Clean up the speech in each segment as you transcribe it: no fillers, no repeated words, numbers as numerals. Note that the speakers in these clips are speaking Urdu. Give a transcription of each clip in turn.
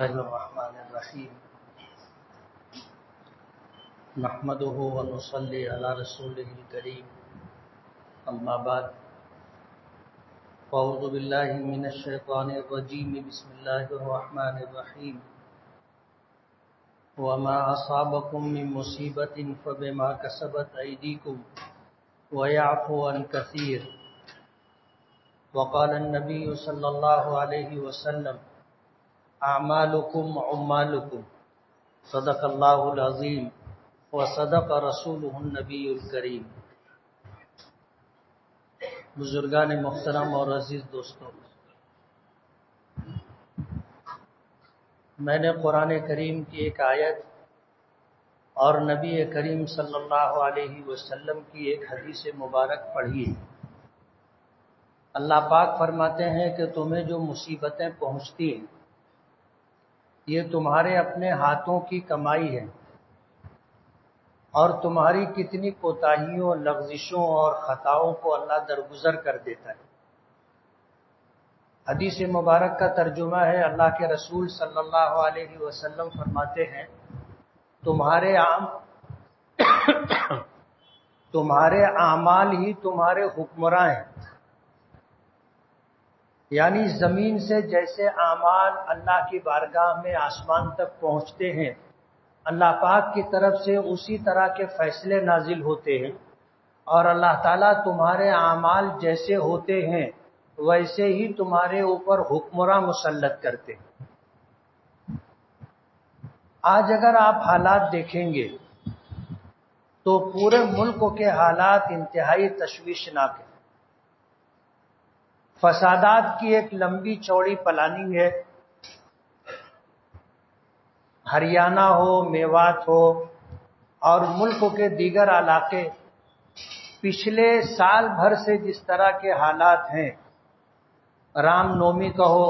الله الرحمن الرحيم نحمده ونصلي على رسوله الكريم أما بعد أعوذ بالله من الشيطان الرجيم بسم الله الرحمن الرحيم وما أصابكم من مصيبة فبما كسبت أيديكم ويعفو عن كثير وقال النبي صلى الله عليه وسلم اعمالکم عمالکم صدق اللہ العظیم وصدق رسولہ النبی الکریم۔ بزرگان محترم اور عزیز دوستوں، میں نے قرآن کریم کی ایک آیت اور نبی کریم صلی اللہ علیہ وسلم کی ایک حدیث مبارک پڑھی ہے۔ اللہ پاک فرماتے ہیں کہ تمہیں جو مصیبتیں پہنچتی ہیں یہ تمہارے اپنے ہاتھوں کی کمائی ہے، اور تمہاری کتنی کوتاہیوں، لغزشوں اور خطاؤں کو اللہ درگزر کر دیتا ہے۔ حدیث مبارک کا ترجمہ ہے، اللہ کے رسول صلی اللہ علیہ وسلم فرماتے ہیں تمہارے اعمال ہی تمہارے حکمراں ہیں، یعنی زمین سے جیسے اعمال اللہ کی بارگاہ میں آسمان تک پہنچتے ہیں، اللہ پاک کی طرف سے اسی طرح کے فیصلے نازل ہوتے ہیں، اور اللہ تعالیٰ تمہارے اعمال جیسے ہوتے ہیں ویسے ہی تمہارے اوپر حکمراں مسلط کرتے ہیں۔ آج اگر آپ حالات دیکھیں گے تو پورے ملک کے حالات انتہائی تشویشناک ہیں۔ فسادات کی ایک لمبی چوڑی پلاننگ ہے۔ ہریانہ ہو، میوات ہو اور ملک کے دیگر علاقے پچھلے سال بھر سے جس طرح کے حالات ہیں، رام نومی کا ہو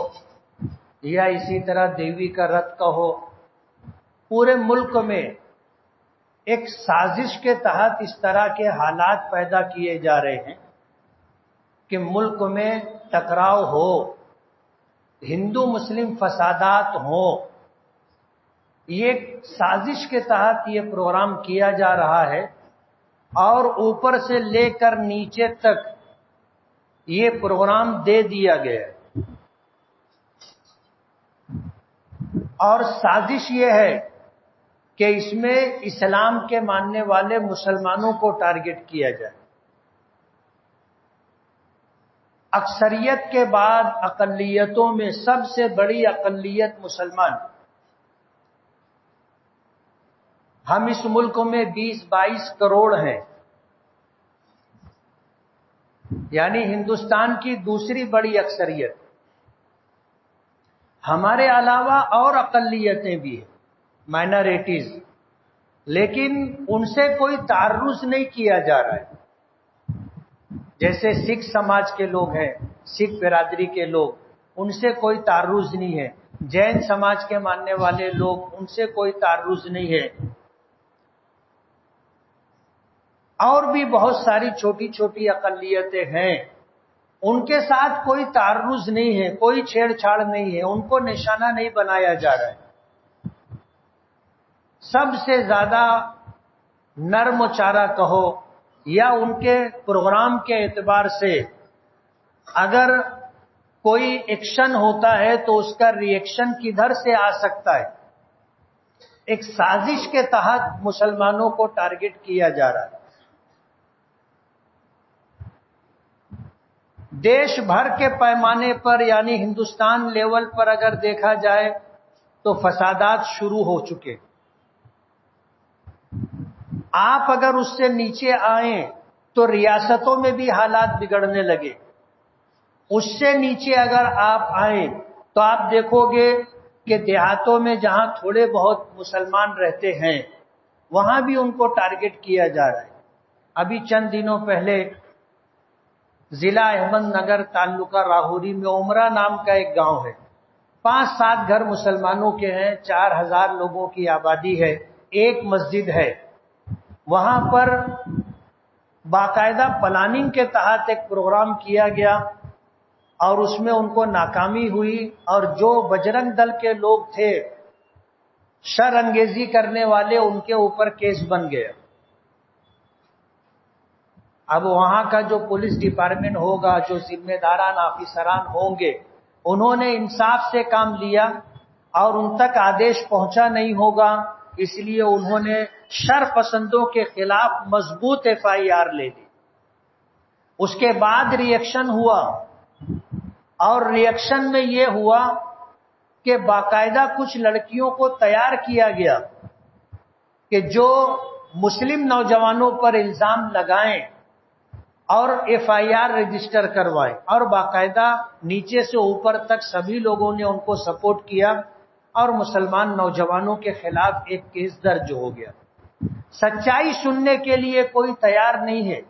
یا اسی طرح دیوی کا رتھ کا ہو، پورے ملک میں ایک سازش کے تحت اس طرح کے حالات پیدا کیے جا رہے ہیں کہ ملک میں ٹکراؤ ہو، ہندو مسلم فسادات ہوں۔ یہ سازش کے تحت یہ پروگرام کیا جا رہا ہے، اور اوپر سے لے کر نیچے تک یہ پروگرام دے دیا گیا ہے۔ اور سازش یہ ہے کہ اس میں اسلام کے ماننے والے مسلمانوں کو ٹارگٹ کیا جائے۔ اکثریت کے بعد اقلیتوں میں سب سے بڑی اقلیت مسلمان۔ ہم اس ملک میں 20-22 کروڑ ہیں، یعنی ہندوستان کی دوسری بڑی اکثریت۔ ہمارے علاوہ اور اقلیتیں بھی ہیں، مائنارٹیز، لیکن ان سے کوئی تعرض نہیں کیا جا رہا ہے۔ جیسے سکھ سماج کے لوگ ہیں، سکھ برادری کے لوگ، ان سے کوئی تعرض نہیں ہے۔ جین سماج کے ماننے والے لوگ، ان سے کوئی تعرض نہیں ہے۔ اور بھی بہت ساری چھوٹی چھوٹی اقلیتیں ہیں، ان کے ساتھ کوئی تعرض نہیں ہے، کوئی چھیڑ چھاڑ نہیں ہے، ان کو نشانہ نہیں بنایا جا رہا ہے۔ سب سے زیادہ نرم چارہ کہو یا ان کے پروگرام کے اعتبار سے اگر کوئی ایکشن ہوتا ہے تو اس کا ری ایکشن کدھر سے آ سکتا ہے، ایک سازش کے تحت مسلمانوں کو ٹارگٹ کیا جا رہا ہے۔ دیش بھر کے پیمانے پر یعنی ہندوستان لیول پر اگر دیکھا جائے تو فسادات شروع ہو چکے۔ آپ اگر اس سے نیچے آئیں تو ریاستوں میں بھی حالات بگڑنے لگے۔ اس سے نیچے اگر آپ آئیں تو آپ دیکھو گے کہ دیہاتوں میں جہاں تھوڑے بہت مسلمان رہتے ہیں وہاں بھی ان کو ٹارگٹ کیا جا رہا ہے۔ ابھی چند دنوں پہلے ضلع احمد نگر تعلقہ راہوری میں عمرہ نام کا ایک گاؤں ہے، 5-7 گھر مسلمانوں کے ہیں، 4000 لوگوں کی آبادی ہے، ایک مسجد ہے۔ وہاں پر باقاعدہ پلاننگ کے تحت ایک پروگرام کیا گیا، اور اس میں ان کو ناکامی ہوئی، اور جو بجرنگ دل کے لوگ تھے شر انگیزی کرنے والے، ان کے اوپر کیس بن گیا۔ اب وہاں کا جو پولیس ڈپارٹمنٹ ہوگا، جو ذمہ داران آفیسران ہوں گے، انہوں نے انصاف سے کام لیا اور ان تک آدیش پہنچا نہیں ہوگا، اس لیے انہوں نے شر پسندوں کے خلاف مضبوط FIR لے لی۔ اس کے بعد ریئیکشن ہوا، اور ریئیکشن میں یہ ہوا کہ باقاعدہ کچھ لڑکیوں کو تیار کیا گیا کہ جو مسلم نوجوانوں پر الزام لگائیں اور FIR رجسٹر کروائیں، اور باقاعدہ نیچے سے اوپر تک سبھی لوگوں نے ان کو سپورٹ کیا، اور مسلمان نوجوانوں کے خلاف ایک کیس درج ہو گیا۔ سچائی سننے کے لیے کوئی تیار نہیں ہے۔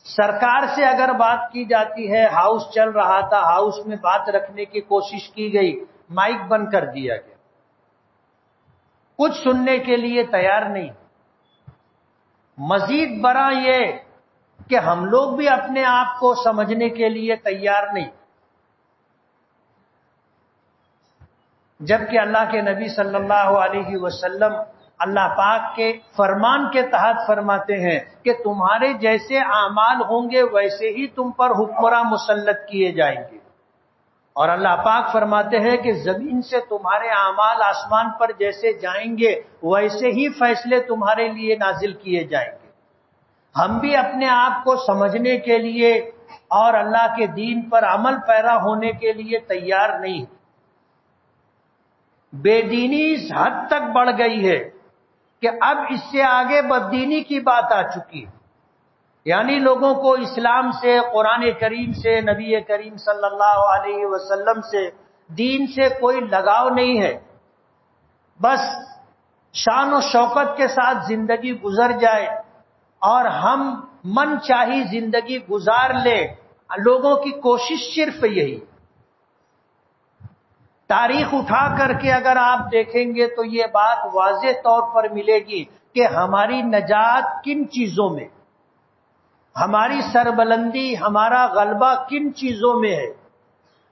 سرکار سے اگر بات کی جاتی ہے، ہاؤس چل رہا تھا، ہاؤس میں بات رکھنے کی کوشش کی گئی، مائک بند کر دیا گیا، کچھ سننے کے لیے تیار نہیں۔ مزید برا یہ کہ ہم لوگ بھی اپنے آپ کو سمجھنے کے لیے تیار نہیں، جبکہ اللہ کے نبی صلی اللہ علیہ وسلم اللہ پاک کے فرمان کے تحت فرماتے ہیں کہ تمہارے جیسے اعمال ہوں گے ویسے ہی تم پر حکمراں مسلط کیے جائیں گے، اور اللہ پاک فرماتے ہیں کہ زمین سے تمہارے اعمال آسمان پر جیسے جائیں گے ویسے ہی فیصلے تمہارے لیے نازل کیے جائیں گے۔ ہم بھی اپنے آپ کو سمجھنے کے لیے اور اللہ کے دین پر عمل پیرا ہونے کے لیے تیار نہیں۔ بے دینی اس حد تک بڑھ گئی ہے کہ اب اس سے آگے بددینی کی بات آ چکی ہے، یعنی لوگوں کو اسلام سے، قرآن کریم سے، نبی کریم صلی اللہ علیہ وسلم سے، دین سے کوئی لگاؤ نہیں ہے، بس شان و شوکت کے ساتھ زندگی گزر جائے اور ہم من چاہی زندگی گزار لیں، لوگوں کی کوشش صرف یہی۔ تاریخ اٹھا کر کے اگر آپ دیکھیں گے تو یہ بات واضح طور پر ملے گی کہ ہماری نجات کن چیزوں میں، ہماری سربلندی، ہمارا غلبہ کن چیزوں میں ہے۔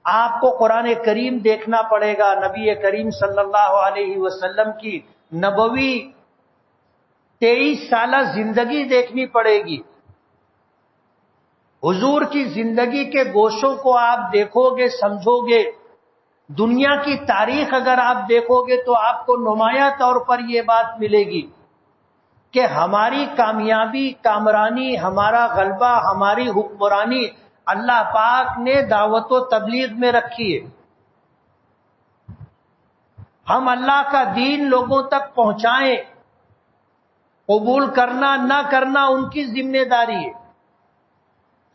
آپ کو قرآن کریم دیکھنا پڑے گا، نبی کریم صلی اللہ علیہ وسلم کی نبوی 23 سالہ زندگی دیکھنی پڑے گی۔ حضور کی زندگی کے گوشوں کو آپ دیکھو گے، سمجھو گے۔ دنیا کی تاریخ اگر آپ دیکھو گے تو آپ کو نمایاں طور پر یہ بات ملے گی کہ ہماری کامیابی، کامرانی، ہمارا غلبہ، ہماری حکمرانی اللہ پاک نے دعوت و تبلیغ میں رکھی ہے۔ ہم اللہ کا دین لوگوں تک پہنچائیں، قبول کرنا نہ کرنا ان کی ذمہ داری ہے،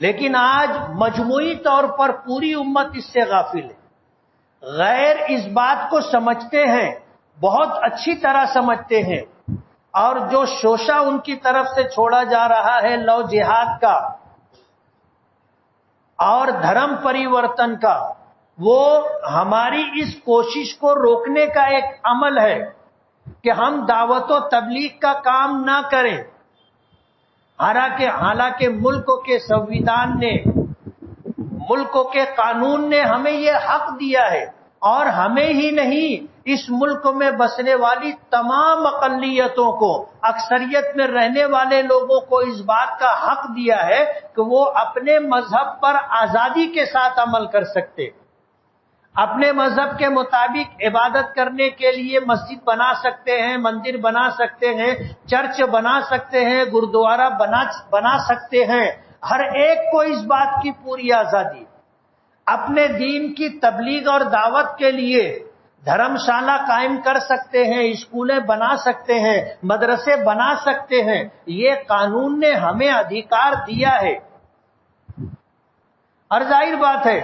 لیکن آج مجموعی طور پر پوری امت اس سے غافل ہے۔ غیر اس بات کو سمجھتے ہیں، بہت اچھی طرح سمجھتے ہیں، اور جو شوشہ ان کی طرف سے چھوڑا جا رہا ہے لو جہاد کا اور دھرم پریورتن کا، وہ ہماری اس کوشش کو روکنے کا ایک عمل ہے کہ ہم دعوت و تبلیغ کا کام نہ کریں۔ حالانکہ ملک کے سنویدھان نے، ملک کے قانون نے ہمیں یہ حق دیا ہے، اور ہمیں ہی نہیں اس ملک میں بسنے والی تمام اقلیتوں کو، اکثریت میں رہنے والے لوگوں کو اس بات کا حق دیا ہے کہ وہ اپنے مذہب پر آزادی کے ساتھ عمل کر سکتے، اپنے مذہب کے مطابق عبادت کرنے کے لیے مسجد بنا سکتے ہیں، مندر بنا سکتے ہیں، چرچ بنا سکتے ہیں، گردوارہ بنا سکتے ہیں۔ ہر ایک کو اس بات کی پوری آزادی، اپنے دین کی تبلیغ اور دعوت کے لیے دھرم شالہ قائم کر سکتے ہیں، اسکولیں بنا سکتے ہیں، مدرسے بنا سکتے ہیں۔ یہ قانون نے ہمیں ادھیکار دیا ہے، اور ظاہر بات ہے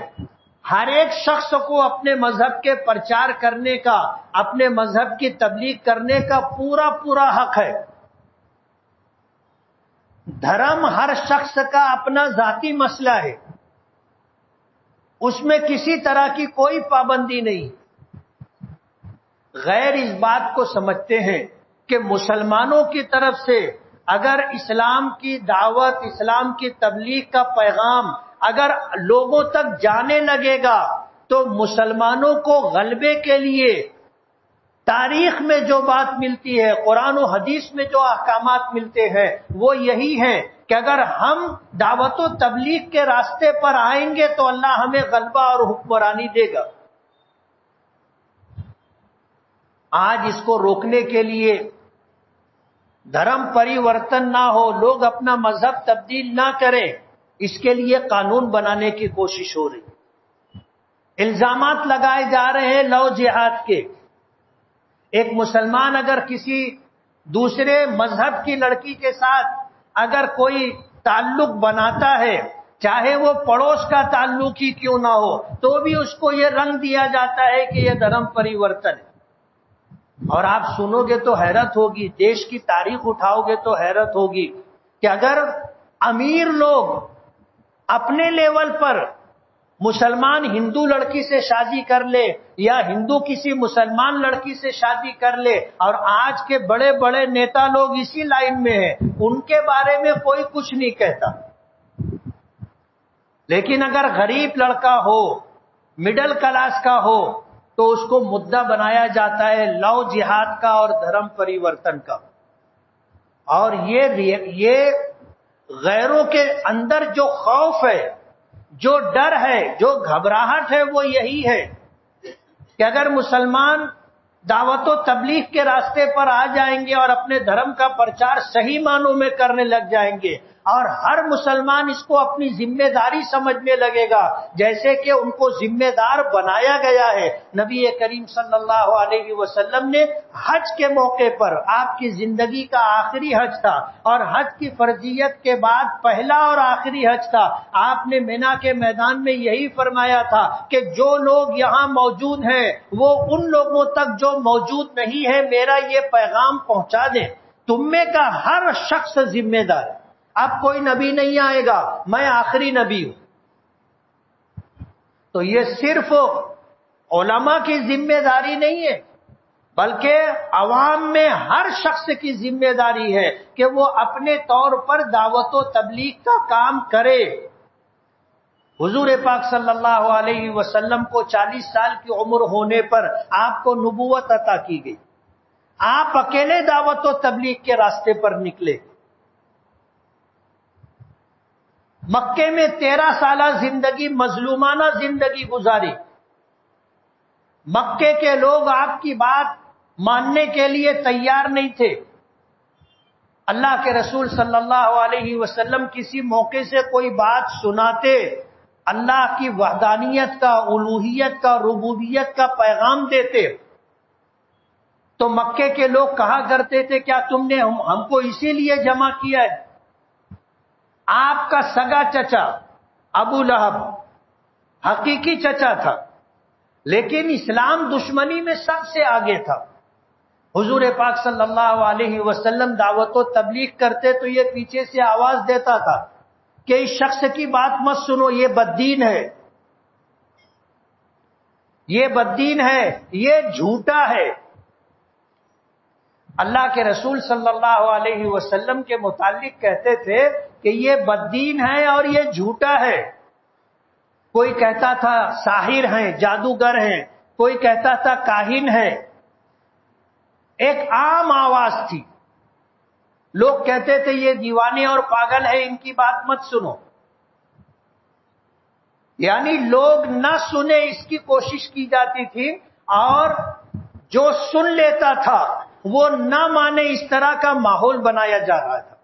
ہر ایک شخص کو اپنے مذہب کے پرچار کرنے کا، اپنے مذہب کی تبلیغ کرنے کا پورا حق ہے۔ دھرم ہر شخص کا اپنا ذاتی مسئلہ ہے، اس میں کسی طرح کی کوئی پابندی نہیں۔ غیر اس بات کو سمجھتے ہیں کہ مسلمانوں کی طرف سے اگر اسلام کی دعوت، اسلام کی تبلیغ کا پیغام اگر لوگوں تک جانے لگے گا تو مسلمانوں کو غلبے کے لیے تاریخ میں جو بات ملتی ہے، قرآن و حدیث میں جو احکامات ملتے ہیں وہ یہی ہیں کہ اگر ہم دعوت و تبلیغ کے راستے پر آئیں گے تو اللہ ہمیں غلبہ اور حکمرانی دے گا۔ آج اس کو روکنے کے لیے دھرم پریورتن نہ ہو، لوگ اپنا مذہب تبدیل نہ کریں، اس کے لیے قانون بنانے کی کوشش ہو رہی۔ الزامات لگائے جا رہے ہیں لو جہاد کے۔ ایک مسلمان اگر کسی دوسرے مذہب کی لڑکی کے ساتھ اگر کوئی تعلق بناتا ہے، چاہے وہ پڑوس کا تعلق ہی کیوں نہ ہو، تو بھی اس کو یہ رنگ دیا جاتا ہے کہ یہ دھرم پریورتن ہے۔ اور آپ سنو گے تو حیرت ہوگی، دیش کی تاریخ اٹھاؤ گے تو حیرت ہوگی کہ اگر امیر لوگ اپنے لیول پر مسلمان ہندو لڑکی سے شادی کر لے یا ہندو کسی مسلمان لڑکی سے شادی کر لے، اور آج کے بڑے بڑے نیتا لوگ اسی لائن میں ہیں، ان کے بارے میں کوئی کچھ نہیں کہتا، لیکن اگر غریب لڑکا ہو، مڈل کلاس کا ہو، تو اس کو مدعا بنایا جاتا ہے لو جہاد کا اور دھرم پریورتن کا۔ اور یہ غیروں کے اندر جو خوف ہے، جو ڈر ہے، جو گھبراہٹ ہے، وہ یہی ہے کہ اگر مسلمان دعوت و تبلیغ کے راستے پر آ جائیں گے اور اپنے دھرم کا پرچار صحیح معنوں میں کرنے لگ جائیں گے، اور ہر مسلمان اس کو اپنی ذمہ داری سمجھنے لگے گا، جیسے کہ ان کو ذمہ دار بنایا گیا ہے۔ نبی کریم صلی اللہ علیہ وسلم نے حج کے موقع پر، آپ کی زندگی کا آخری حج تھا اور حج کی فرضیت کے بعد پہلا اور آخری حج تھا، آپ نے مینا کے میدان میں یہی فرمایا تھا کہ جو لوگ یہاں موجود ہیں وہ ان لوگوں تک جو موجود نہیں ہے میرا یہ پیغام پہنچا دیں۔ تم میں کا ہر شخص ذمہ دار ہے، اب کوئی نبی نہیں آئے گا، میں آخری نبی ہوں۔ تو یہ صرف علماء کی ذمہ داری نہیں ہے، بلکہ عوام میں ہر شخص کی ذمہ داری ہے کہ وہ اپنے طور پر دعوت و تبلیغ کا کام کرے۔ حضور پاک صلی اللہ علیہ وسلم کو 40 سال کی عمر ہونے پر آپ کو نبوت عطا کی گئی، آپ اکیلے دعوت و تبلیغ کے راستے پر نکلے۔ مکے میں 13 سالہ زندگی، مظلومانہ زندگی گزاری۔ مکے کے لوگ آپ کی بات ماننے کے لیے تیار نہیں تھے۔ اللہ کے رسول صلی اللہ علیہ وسلم کسی موقع سے کوئی بات سناتے، اللہ کی وحدانیت کا، الوہیت کا، ربوبیت کا پیغام دیتے، تو مکے کے لوگ کہا کرتے تھے کیا تم نے ہم کو اسی لیے جمع کیا ہے؟ آپ کا سگا چچا ابو لہب حقیقی چچا تھا، لیکن اسلام دشمنی میں سب سے آگے تھا۔ حضور پاک صلی اللہ علیہ وسلم دعوت و تبلیغ کرتے تو یہ پیچھے سے آواز دیتا تھا کہ اس شخص کی بات مت سنو، یہ بددین ہے، یہ بددین ہے، یہ جھوٹا ہے۔ اللہ کے رسول صلی اللہ علیہ وسلم کے متعلق کہتے تھے کہ یہ بددین ہے اور یہ جھوٹا ہے۔ کوئی کہتا تھا ساحر ہیں، جادوگر ہیں، کوئی کہتا تھا کاہن ہے۔ ایک عام آواز تھی، لوگ کہتے تھے یہ دیوانے اور پاگل ہے، ان کی بات مت سنو۔ یعنی لوگ نہ سنے اس کی کوشش کی جاتی تھی، اور جو سن لیتا تھا وہ نہ مانے اس طرح کا ماحول بنایا جا رہا تھا۔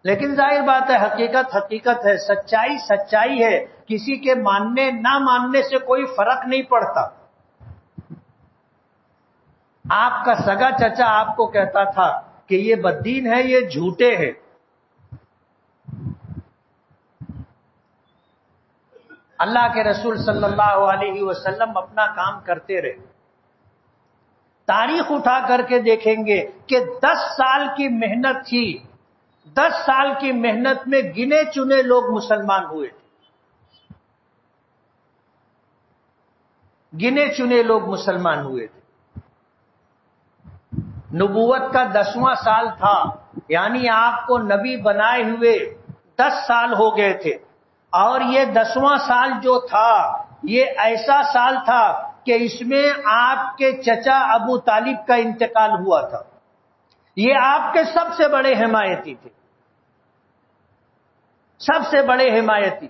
لیکن ظاہر بات ہے، حقیقت حقیقت ہے، سچائی سچائی ہے، کسی کے ماننے نہ ماننے سے کوئی فرق نہیں پڑتا۔ آپ کا سگا چچا آپ کو کہتا تھا کہ یہ بددین ہے، یہ جھوٹے ہیں۔ اللہ کے رسول صلی اللہ علیہ وسلم اپنا کام کرتے رہے۔ تاریخ اٹھا کر کے دیکھیں گے کہ 10 سال کی محنت تھی، 10 سال کی محنت میں گنے چنے لوگ مسلمان ہوئے تھے، گنے چنے لوگ مسلمان ہوئے تھے۔ نبوت کا 10واں سال تھا، یعنی آپ کو نبی بنائے ہوئے 10 سال ہو گئے تھے، اور یہ 10واں سال جو تھا یہ ایسا سال تھا کہ اس میں آپ کے چچا ابو طالب کا انتقال ہوا تھا. یہ آپ کے سب سے بڑے حمایتی تھے، سب سے بڑے حمایتی.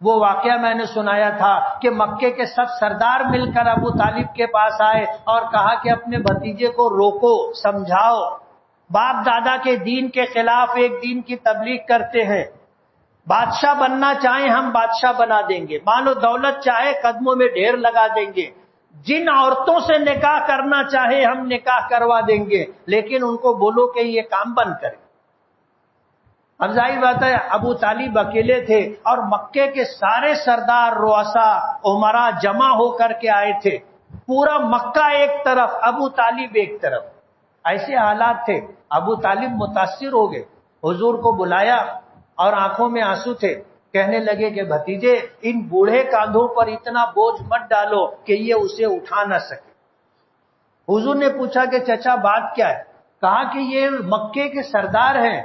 وہ واقعہ میں نے سنایا تھا کہ مکے کے سب سردار مل کر ابو طالب کے پاس آئے اور کہا کہ اپنے بھتیجے کو روکو، سمجھاؤ، باپ دادا کے دین کے خلاف ایک دین کی تبلیغ کرتے ہیں. بادشاہ بننا چاہیں ہم بادشاہ بنا دیں گے، مال و دولت چاہے قدموں میں ڈھیر لگا دیں گے، جن عورتوں سے نکاح کرنا چاہے ہم نکاح کروا دیں گے، لیکن ان کو بولو کہ یہ کام بند کریں. اب ظاہر بات ہے ابو طالب اکیلے تھے اور مکے کے سارے سردار، رؤسا، عمرا جمع ہو کر کے آئے تھے. پورا مکہ ایک طرف، ابو طالب ایک طرف. ایسے حالات تھے. ابو طالب متاثر ہو گئے، حضور کو بلایا اور آنکھوں میں آنسو تھے. کہنے لگے کہ بھتیجے ان بوڑھے کاندھوں پر اتنا بوجھ مت ڈالو کہ یہ اسے اٹھا نہ سکے. حضور نے پوچھا کہ چچا بات کیا ہے؟ کہا کہ یہ مکے کے سردار ہیں،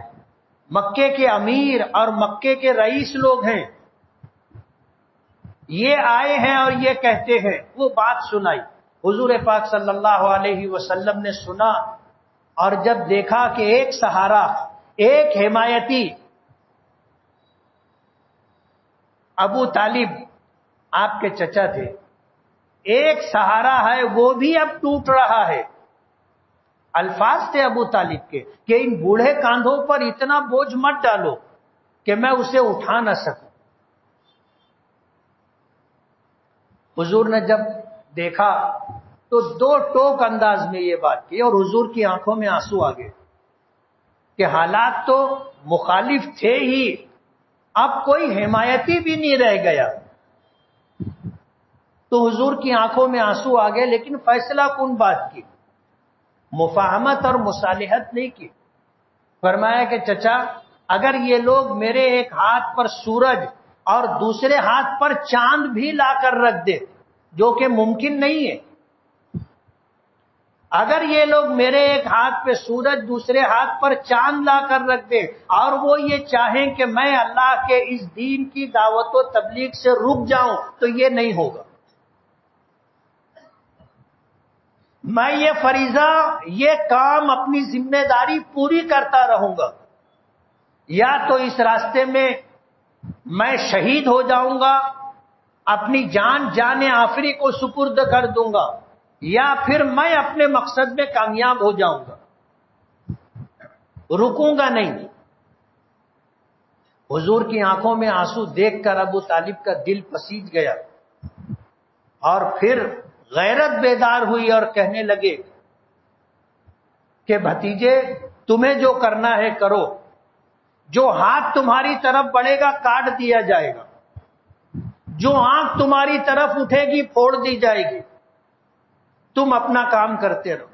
مکے کے امیر اور مکے کے رئیس لوگ ہیں، یہ آئے ہیں اور یہ کہتے ہیں. وہ بات سنائی. حضور پاک صلی اللہ علیہ وسلم نے سنا اور جب دیکھا کہ ایک سہارا، ایک حمایتی ابو طالب آپ کے چچا تھے، ایک سہارا ہے وہ بھی اب ٹوٹ رہا ہے. الفاظ تھے ابو طالب کے کہ ان بوڑھے کاندھوں پر اتنا بوجھ مت ڈالو کہ میں اسے اٹھا نہ سکوں. حضور نے جب دیکھا تو دو ٹوک انداز میں یہ بات کی اور حضور کی آنکھوں میں آنسو آ گئے کہ حالات تو مخالف تھے ہی، اب کوئی حمایتی بھی نہیں رہ گیا. تو حضور کی آنکھوں میں آنسو آ گئے، لیکن فیصلہ کن بات کی، مفاہمت اور مصالحت نہیں کی. فرمایا کہ چچا اگر یہ لوگ میرے ایک ہاتھ پر سورج اور دوسرے ہاتھ پر چاند بھی لا کر رکھ دے، جو کہ ممکن نہیں ہے، اگر یہ لوگ میرے ایک ہاتھ پہ سورج دوسرے ہاتھ پر چاند لا کر رکھ دے اور وہ یہ چاہیں کہ میں اللہ کے اس دین کی دعوت و تبلیغ سے رک جاؤں تو یہ نہیں ہوگا. میں یہ فریضہ، یہ کام، اپنی ذمہ داری پوری کرتا رہوں گا، یا تو اس راستے میں میں شہید ہو جاؤں گا، اپنی جان آخری کو سپرد کر دوں گا، یا پھر میں اپنے مقصد میں کامیاب ہو جاؤں گا، رکوں گا نہیں. حضور کی آنکھوں میں آنسو دیکھ کر ابو طالب کا دل پسیج گیا اور پھر غیرت بیدار ہوئی اور کہنے لگے کہ بھتیجے تمہیں جو کرنا ہے کرو، جو ہاتھ تمہاری طرف بڑھے گا کاٹ دیا جائے گا، جو آنکھ تمہاری طرف اٹھے گی پھوڑ دی جائے گی، تم اپنا کام کرتے رہو.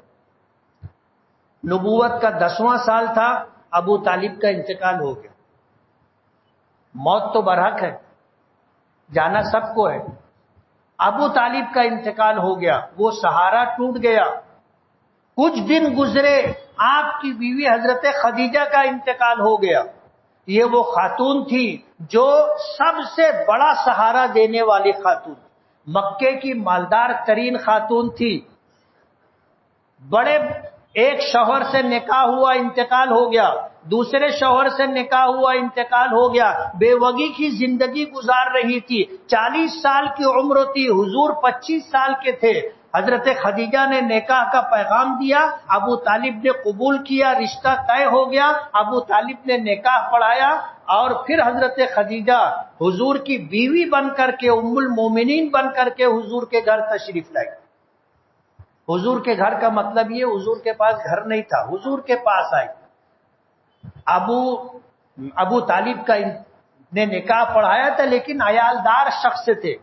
نبوت کا 10واں سال تھا، ابو طالب کا انتقال ہو گیا. موت تو برحق ہے، جانا سب کو ہے. ابو طالب کا انتقال ہو گیا، وہ سہارا ٹوٹ گیا. کچھ دن گزرے، آپ کی بیوی حضرت خدیجہ کا انتقال ہو گیا. یہ وہ خاتون تھی جو سب سے بڑا سہارا دینے والی خاتون، مکے کی مالدار ترین خاتون تھی. بڑے ایک شوہر سے نکاح ہوا، انتقال ہو گیا، دوسرے شوہر سے نکاح ہوا، انتقال ہو گیا، بے وگی کی زندگی گزار رہی تھی. 40 سال کی عمر تھی، حضور 25 سال کے تھے. حضرت خدیجہ نے نکاح کا پیغام دیا، ابو طالب نے قبول کیا، رشتہ طے ہو گیا. ابو طالب نے نکاح پڑھایا اور پھر حضرت خدیجہ حضور کی بیوی بن کر کے، ام المومنین بن کر کے حضور کے گھر تشریف لائی. حضور کے گھر کا مطلب یہ حضور کے پاس گھر نہیں تھا، حضور کے پاس آئی. ابو طالب کا نے نکاح پڑھایا تھا لیکن عیالدار شخص تھے،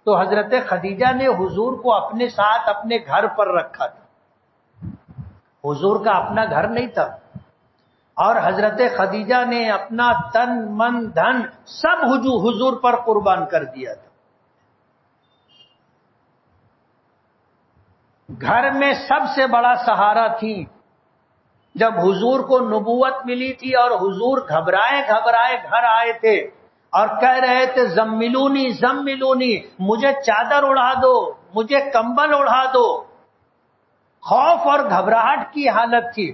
تو حضرت خدیجہ نے حضور کو اپنے ساتھ اپنے گھر پر رکھا تھا. حضور کا اپنا گھر نہیں تھا اور حضرت خدیجہ نے اپنا تن من دھن سب حضور پر قربان کر دیا تھا. گھر میں سب سے بڑا سہارا تھی. جب حضور کو نبوت ملی تھی اور حضور گھبرائے گھر آئے تھے اور کہہ رہے تھے زملونی زملونی، مجھے چادر اڑا دو، مجھے کمبل اڑا دو. خوف اور گھبراہٹ کی حالت تھی.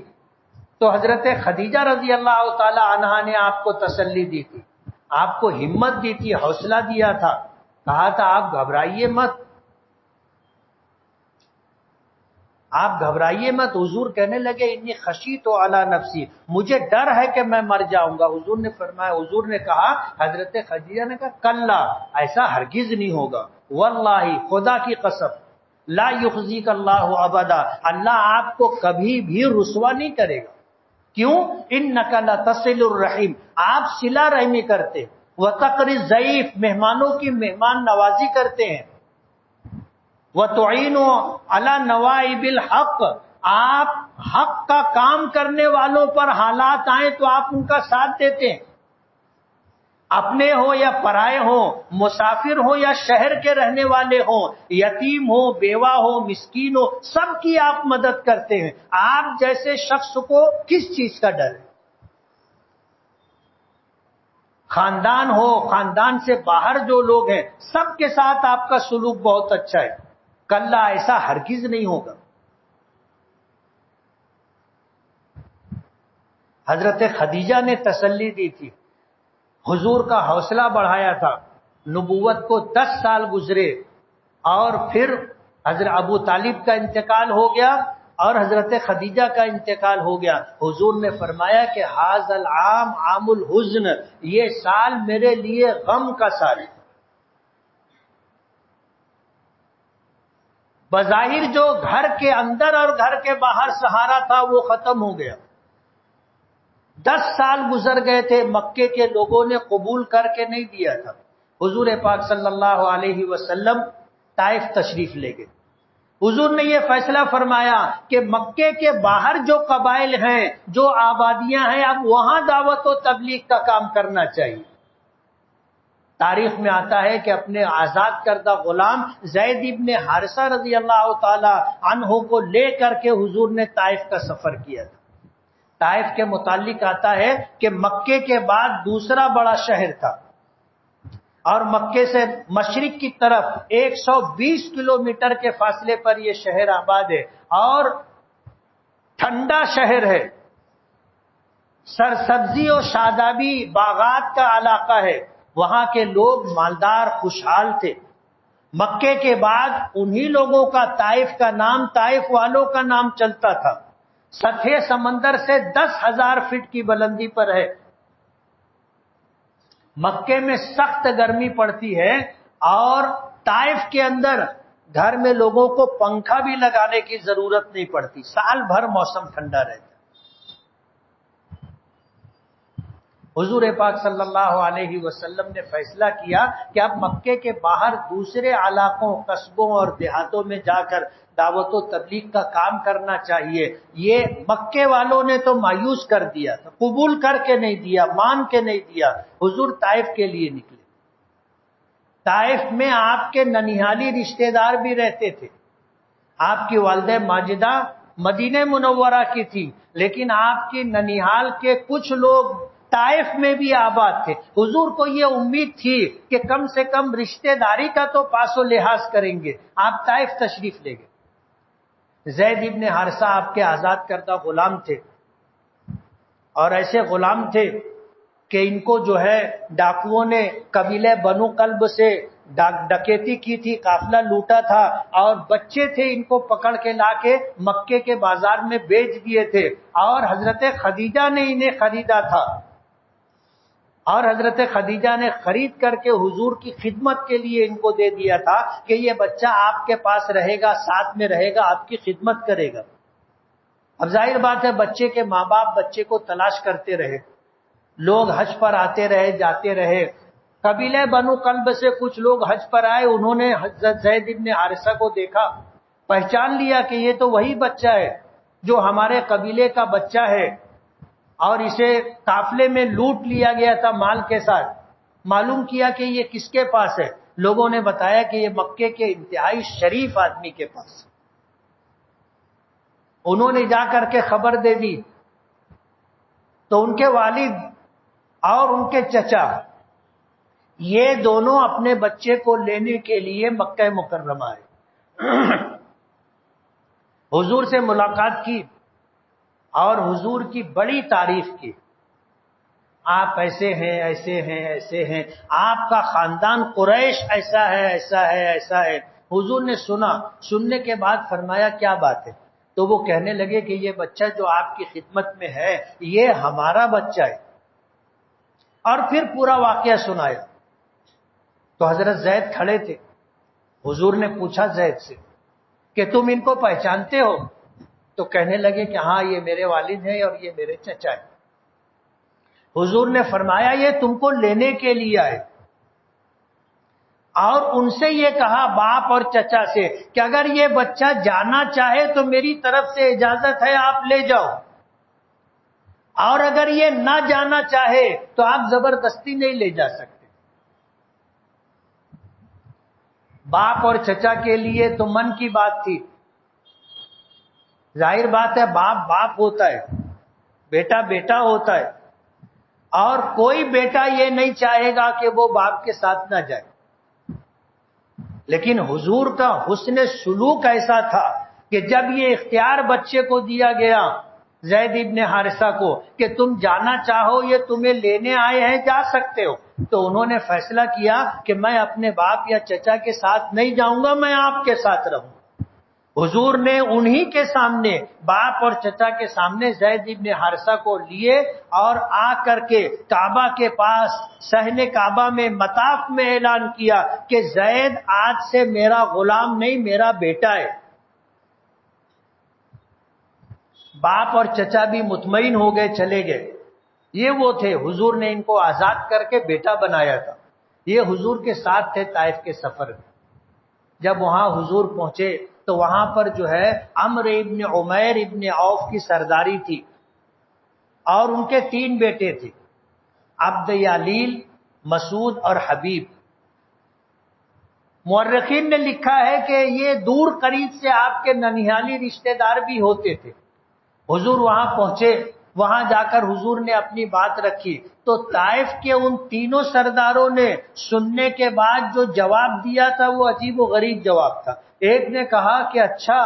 تو حضرت خدیجہ رضی اللہ تعالی عنہا نے آپ کو تسلی دی تھی، آپ کو ہمت دی تھی، حوصلہ دیا تھا، کہا تھا آپ گھبرائیے مت، آپ گھبرائیے مت. حضور کہنے لگے انی خشیت علی نفسی، مجھے ڈر ہے کہ میں مر جاؤں گا. حضور نے فرمایا، حضور نے کہا، حضرت خدیجہ نے کہا کلا، ایسا ہرگز نہیں ہوگا، واللہ خدا کی قسم، لا یخزیک اللہ ابدا، اللہ آپ کو کبھی بھی رسوا نہیں کرے گا. کیوں؟ انک لتصل الرحیم، آپ صلہ رحمی کرتے، وتقری الضیف، مہمانوں کی مہمان نوازی کرتے ہیں، وتعین علی نوائب الحق، آپ حق کا کام کرنے والوں پر حالات آئیں تو آپ ان کا ساتھ دیتے ہیں، اپنے ہو یا پرائے ہو، مسافر ہو یا شہر کے رہنے والے ہوں، یتیم ہو، بیوہ ہو، مسکین ہو، سب کی آپ مدد کرتے ہیں. آپ جیسے شخص کو کس چیز کا ڈر ہے؟ خاندان ہو، خاندان سے باہر جو لوگ ہیں، سب کے ساتھ آپ کا سلوک بہت اچھا ہے. کلا، ایسا ہرگز نہیں ہوگا. حضرت خدیجہ نے تسلی دی تھی، حضور کا حوصلہ بڑھایا تھا. نبوت کو 10 سال گزرے اور پھر حضرت ابو طالب کا انتقال ہو گیا اور حضرت خدیجہ کا انتقال ہو گیا. حضور نے فرمایا کہ ھذا العام عام الحزن، یہ سال میرے لیے غم کا سال ہے. بظاہر جو گھر کے اندر اور گھر کے باہر سہارا تھا وہ ختم ہو گیا. 10 سال گزر گئے تھے، مکے کے لوگوں نے قبول کر کے نہیں دیا تھا. حضور پاک صلی اللہ علیہ وسلم طائف تشریف لے گئے. حضور نے یہ فیصلہ فرمایا کہ مکے کے باہر جو قبائل ہیں، جو آبادیاں ہیں، اب وہاں دعوت و تبلیغ کا کام کرنا چاہیے. تاریخ میں آتا ہے کہ اپنے آزاد کردہ غلام زید ابن حارثہ رضی اللہ تعالی عنہ کو لے کر کے حضور نے طائف کا سفر کیا تھا. طائف کے متعلق آتا ہے کہ مکے کے بعد دوسرا بڑا شہر تھا اور مکے سے مشرق کی طرف 120 کلومیٹر کے فاصلے پر یہ شہر آباد ہے اور ٹھنڈا شہر ہے، سرسبزی اور شادابی باغات کا علاقہ ہے. وہاں کے لوگ مالدار خوشحال تھے. مکے کے بعد انہی لوگوں کا، طائف کا نام، طائف والوں کا نام چلتا تھا. سطح سمندر سے 10,000 فٹ کی بلندی پر ہے. مکے میں سخت گرمی پڑتی ہے اور طائف کے اندر گھر میں لوگوں کو پنکھا بھی لگانے کی ضرورت نہیں پڑتی، سال بھر موسم ٹھنڈا رہتا. حضور پاک صلی اللہ علیہ وسلم نے فیصلہ کیا کہ اب مکے کے باہر دوسرے علاقوں، قصبوں اور دیہاتوں میں جا کر دعوت و تبلیغ کا کام کرنا چاہیے. یہ مکے والوں نے تو مایوس کر دیا تھا، قبول کر کے نہیں دیا، مان کے نہیں دیا. حضور طائف کے لیے نکلے. طائف میں آپ کے ننیالی رشتہ دار بھی رہتے تھے. آپ کی والدہ ماجدہ مدینہ منورہ کی تھی، لیکن آپ کی ننیال کے کچھ لوگ طائف میں بھی آباد تھے. حضور کو یہ امید تھی کہ کم سے کم رشتہ داری کا تو پاس و لحاظ کریں گے. آپ طائف تشریف لے گئے. زید ابن حارثہ آپ کے آزاد کردہ غلام تھے اور ایسے غلام تھے کہ ان کو جو ہے ڈاکوؤں نے قبیلہ بنو کلب سے ڈکیتی کی تھی، قافلہ لوٹا تھا اور بچے تھے، ان کو پکڑ کے لا کے مکے کے بازار میں بیچ دیے تھے اور حضرت خدیجہ نے انہیں خریدا تھا اور حضرت خدیجہ نے خرید کر کے حضور کی خدمت کے لیے ان کو دے دیا تھا کہ یہ بچہ آپ کے پاس رہے گا، ساتھ میں رہے گا، آپ کی خدمت کرے گا. اب ظاہر بات ہے بچے کے ماں باپ بچے کو تلاش کرتے رہے، لوگ حج پر آتے رہے، جاتے رہے. قبیلہ بنو کلب سے کچھ لوگ حج پر آئے، انہوں نے حضرت زید ابن حارثہ کو دیکھا، پہچان لیا کہ یہ تو وہی بچہ ہے جو ہمارے قبیلے کا بچہ ہے اور اسے قافلے میں لوٹ لیا گیا تھا مال کے ساتھ. معلوم کیا کہ یہ کس کے پاس ہے. لوگوں نے بتایا کہ یہ مکے کے انتہائی شریف آدمی کے پاس. انہوں نے جا کر کے خبر دے دی تو ان کے والد اور ان کے چچا یہ دونوں اپنے بچے کو لینے کے لیے مکہ مکرمہ آئے، حضور سے ملاقات کی اور حضور کی بڑی تعریف کی. آپ ایسے ہیں، ایسے ہیں، ایسے ہیں، آپ کا خاندان قریش ایسا ہے، ایسا ہے، ایسا ہے. حضور نے سنا، سننے کے بعد فرمایا کیا بات ہے؟ تو وہ کہنے لگے کہ یہ بچہ جو آپ کی خدمت میں ہے یہ ہمارا بچہ ہے، اور پھر پورا واقعہ سنایا. تو حضرت زید کھڑے تھے. حضور نے پوچھا زید سے کہ تم ان کو پہچانتے ہو؟ تو کہنے لگے کہ ہاں یہ میرے والد ہیں اور یہ میرے چچا ہیں. حضور نے فرمایا یہ تم کو لینے کے لیے آئے، اور ان سے یہ کہا باپ اور چچا سے کہ اگر یہ بچہ جانا چاہے تو میری طرف سے اجازت ہے، آپ لے جاؤ، اور اگر یہ نہ جانا چاہے تو آپ زبردستی نہیں لے جا سکتے. باپ اور چچا کے لیے تو من کی بات تھی. ظاہر بات ہے باپ باپ ہوتا ہے، بیٹا بیٹا ہوتا ہے، اور کوئی بیٹا یہ نہیں چاہے گا کہ وہ باپ کے ساتھ نہ جائے. لیکن حضور کا حسن سلوک ایسا تھا کہ جب یہ اختیار بچے کو دیا گیا زید ابن حارثہ کو کہ تم جانا چاہو یہ تمہیں لینے آئے ہیں، جا سکتے ہو، تو انہوں نے فیصلہ کیا کہ میں اپنے باپ یا چچا کے ساتھ نہیں جاؤں گا، میں آپ کے ساتھ رہوں. حضور نے انہی کے سامنے، باپ اور چچا کے سامنے زید ابن حارثہ کو لیے اور آ کر کے کعبہ کے پاس صحن کعبہ میں مطاف میں اعلان کیا کہ زید آج سے میرا غلام نہیں، میرا بیٹا ہے. باپ اور چچا بھی مطمئن ہو گئے، چلے گئے. یہ وہ تھے، حضور نے ان کو آزاد کر کے بیٹا بنایا تھا. یہ حضور کے ساتھ تھے طائف کے سفر میں. جب وہاں حضور پہنچے تو وہاں پر جو ہے عمرو ابن عمیر ابن عوف کی سرداری تھی، اور ان کے 3 بیٹے تھے، عبد یالیل، مسعود اور حبیب. مورخین نے لکھا ہے کہ یہ دور قریب سے آپ کے ننیالی رشتہ دار بھی ہوتے تھے. حضور وہاں پہنچے، وہاں جا کر حضور نے اپنی بات رکھی تو طائف کے ان 3 سرداروں نے سننے کے بعد جو جواب دیا تھا وہ عجیب و غریب جواب تھا. ایک نے کہا کہ اچھا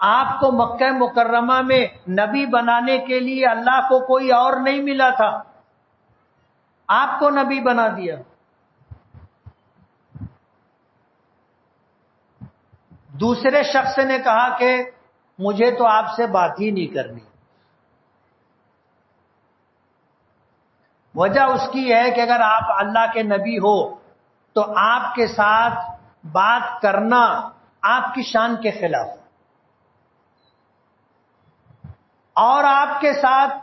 آپ کو مکہ مکرمہ میں نبی بنانے کے لیے اللہ کو کوئی اور نہیں ملا تھا، آپ کو نبی بنا دیا. دوسرے شخص نے کہا کہ مجھے تو آپ سے بات ہی نہیں کرنی. وجہ اس کی ہے کہ اگر آپ اللہ کے نبی ہو تو آپ کے ساتھ بات کرنا آپ کی شان کے خلاف، اور آپ کے ساتھ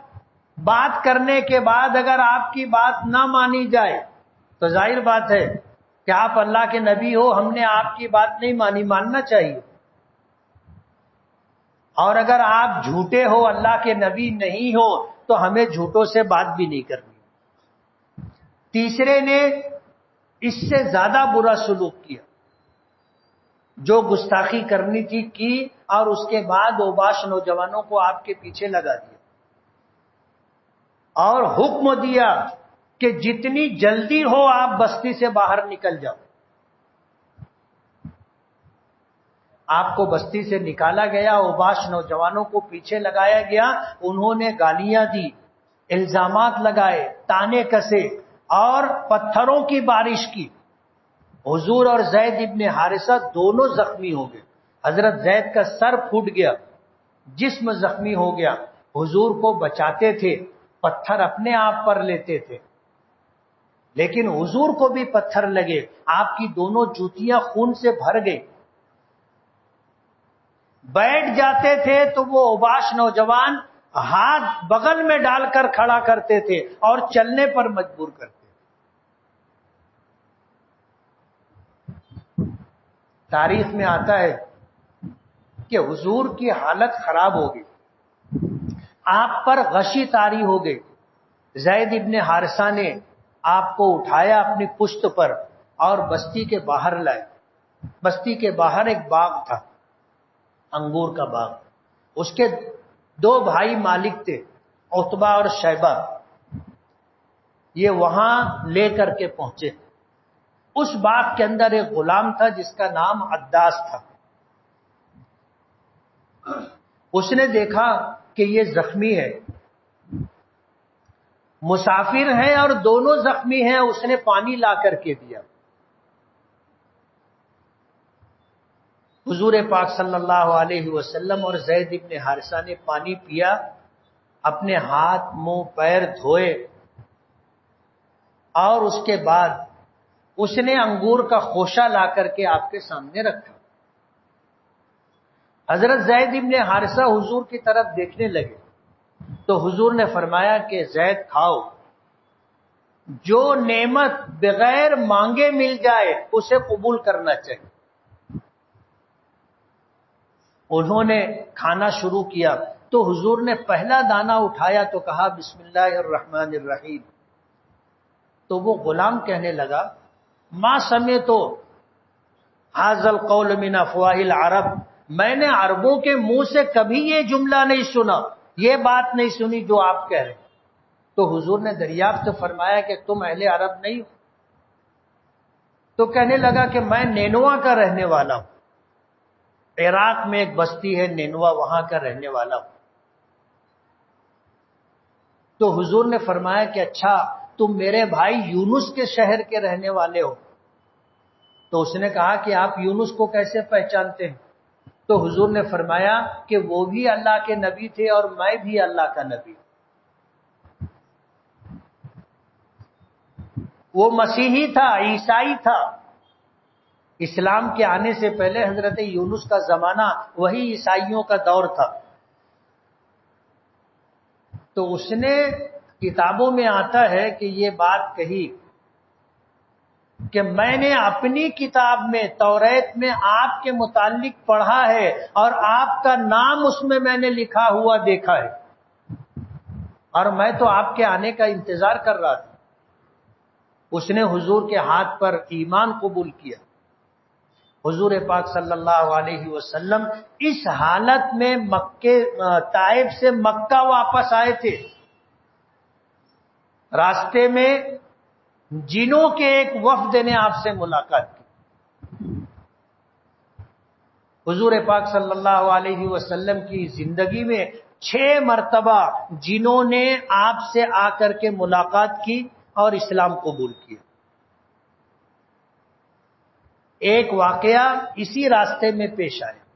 بات کرنے کے بعد اگر آپ کی بات نہ مانی جائے تو ظاہر بات ہے کہ آپ اللہ کے نبی ہو، ہم نے آپ کی بات نہیں مانی، ماننا چاہیے. اور اگر آپ جھوٹے ہو، اللہ کے نبی نہیں ہو، تو ہمیں جھوٹوں سے بات بھی نہیں کرنی. تیسرے نے اس سے زیادہ برا سلوک کیا، جو گستاخی کرنی تھی کی، اور اس کے بعد اوباش نوجوانوں کو آپ کے پیچھے لگا دیا اور حکم دیا کہ جتنی جلدی ہو آپ بستی سے باہر نکل جاؤ. آپ کو بستی سے نکالا گیا، اوباش نوجوانوں کو پیچھے لگایا گیا، انہوں نے گالیاں دی، الزامات لگائے، تانے کسے اور پتھروں کی بارش کی. حضور اور زید ابن حارثہ دونوں زخمی ہو گئے. حضرت زید کا سر پھوٹ گیا، جسم زخمی ہو گیا. حضور کو بچاتے تھے، پتھر اپنے آپ پر لیتے تھے، لیکن حضور کو بھی پتھر لگے، آپ کی دونوں جوتیاں خون سے بھر گئی. بیٹھ جاتے تھے تو وہ اوباش نوجوان ہاتھ بغل میں ڈال کر کھڑا کرتے تھے اور چلنے پر مجبور کرتے. تاریخ میں آتا ہے کہ حضور کی حالت خراب ہو گئی، آپ پر غشی طاری ہو گئی. زید ابن حارثہ نے آپ کو اٹھایا اپنی پشت پر اور بستی کے باہر لائے. بستی کے باہر ایک باغ تھا، انگور کا باغ. اس کے 2 بھائی مالک تھے، عتبہ اور شیبہ. یہ وہاں لے کر کے پہنچے. اس باغ کے اندر ایک غلام تھا جس کا نام عداس تھا. اس نے دیکھا کہ یہ زخمی ہے، مسافر ہیں اور دونوں زخمی ہیں. اس نے پانی لا کر کے دیا. حضور پاک صلی اللہ علیہ وسلم اور زید ابن حارثہ نے پانی پیا، اپنے ہاتھ منہ پیر دھوئے، اور اس کے بعد اس نے انگور کا خوشہ لا کر کے آپ کے سامنے رکھا. حضرت زید ابن حارثہ حضور کی طرف دیکھنے لگے تو حضور نے فرمایا کہ زید کھاؤ، جو نعمت بغیر مانگے مل جائے اسے قبول کرنا چاہیے. انہوں نے کھانا شروع کیا تو حضور نے پہلا دانہ اٹھایا تو کہا بسم اللہ الرحمن الرحیم. تو وہ غلام کہنے لگا ما سمعت ھذا القول من افواہ العرب، میں نے عربوں کے منہ سے کبھی یہ جملہ نہیں سنا، یہ بات نہیں سنی جو آپ کہہ رہے ہیں. تو حضور نے دریافت فرمایا کہ تم اہل عرب نہیں ہو؟ تو کہنے لگا کہ میں نینوا کا رہنے والا ہوں، عراق میں ایک بستی ہے نینوا، وہاں کا رہنے والا ہوں. تو حضور نے فرمایا کہ اچھا تم میرے بھائی یونس کے شہر کے رہنے والے ہو؟ تو اس نے کہا کہ آپ یونس کو کیسے پہچانتے ہیں؟ تو حضور نے فرمایا کہ وہ بھی اللہ کے نبی تھے اور میں بھی اللہ کا نبی. وہ مسیحی تھا، عیسائی تھا. اسلام کے آنے سے پہلے حضرت یونس کا زمانہ وہی عیسائیوں کا دور تھا. تو اس نے کتابوں میں آتا ہے کہ یہ بات کہی کہ میں نے اپنی کتاب میں توریت میں آپ کے متعلق پڑھا ہے اور آپ کا نام اس میں نے لکھا ہوا دیکھا ہے، اور میں تو آپ کے آنے کا انتظار کر رہا تھا. اس نے حضور کے ہاتھ پر ایمان قبول کیا. حضور پاک صلی اللہ علیہ وسلم اس حالت میں طائف سے مکہ واپس آئے تھے. راستے میں جنوں کے ایک وفد نے آپ سے ملاقات کی. حضور پاک صلی اللہ علیہ وسلم کی زندگی میں 6 مرتبہ جنوں نے آپ سے آ کر کے ملاقات کی اور اسلام قبول کیا. ایک واقعہ اسی راستے میں پیش آیا.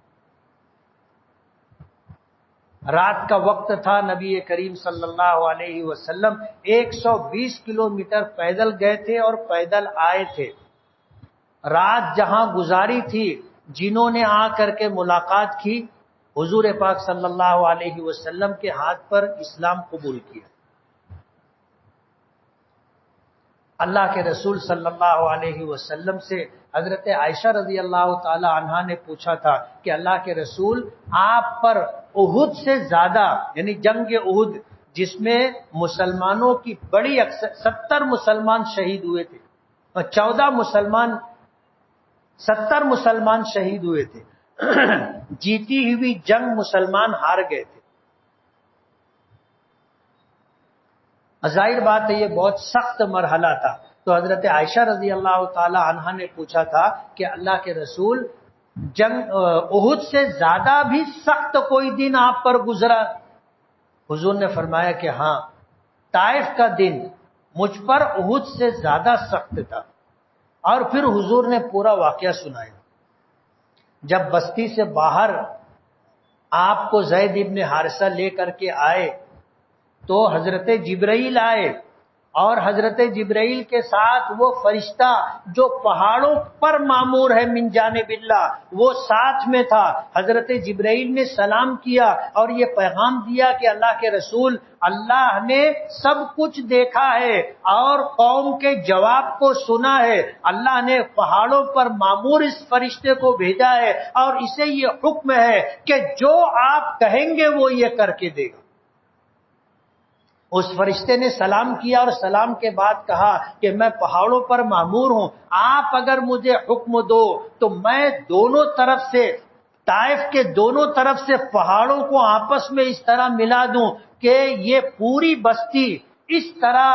رات کا وقت تھا، نبی کریم صلی اللہ علیہ وسلم 120 کلومیٹر پیدل گئے تھے اور پیدل آئے تھے. رات جہاں گزاری تھی جنہوں نے آ کر کے ملاقات کی، حضور پاک صلی اللہ علیہ وسلم کے ہاتھ پر اسلام قبول کیا. اللہ کے رسول صلی اللہ علیہ وسلم سے حضرت عائشہ رضی اللہ تعالی عنہا نے پوچھا تھا کہ اللہ کے رسول آپ پر احد سے زیادہ، یعنی جنگ احد جس میں مسلمانوں کی بڑی 70 مسلمان شہید ہوئے تھے اور 70 مسلمان شہید ہوئے تھے، جیتی ہوئی جنگ مسلمان ہار گئے تھے. ظاہر بات ہے یہ بہت سخت مرحلہ تھا. تو حضرت عائشہ رضی اللہ تعالی عنہا نے پوچھا تھا کہ اللہ کے رسول جنگ احد سے زیادہ بھی سخت کوئی دن آپ پر گزرا؟ حضور نے فرمایا کہ ہاں، طائف کا دن مجھ پر احد سے زیادہ سخت تھا. اور پھر حضور نے پورا واقعہ سنایا. جب بستی سے باہر آپ کو زید ابن حارثہ لے کر کے آئے تو حضرت جبرائیل آئے، اور حضرت جبرائیل کے ساتھ وہ فرشتہ جو پہاڑوں پر مامور ہے من جانب اللہ، وہ ساتھ میں تھا. حضرت جبرائیل نے سلام کیا اور یہ پیغام دیا کہ اللہ کے رسول، اللہ نے سب کچھ دیکھا ہے اور قوم کے جواب کو سنا ہے. اللہ نے پہاڑوں پر مامور اس فرشتے کو بھیجا ہے اور اسے یہ حکم ہے کہ جو آپ کہیں گے وہ یہ کر کے دے گا. اس فرشتے نے سلام کیا اور سلام کے بعد کہا کہ میں پہاڑوں پر مامور ہوں، آپ اگر مجھے حکم دو تو میں دونوں طرف سے، طائف کے دونوں طرف سے پہاڑوں کو آپس میں اس طرح ملا دوں کہ یہ پوری بستی اس طرح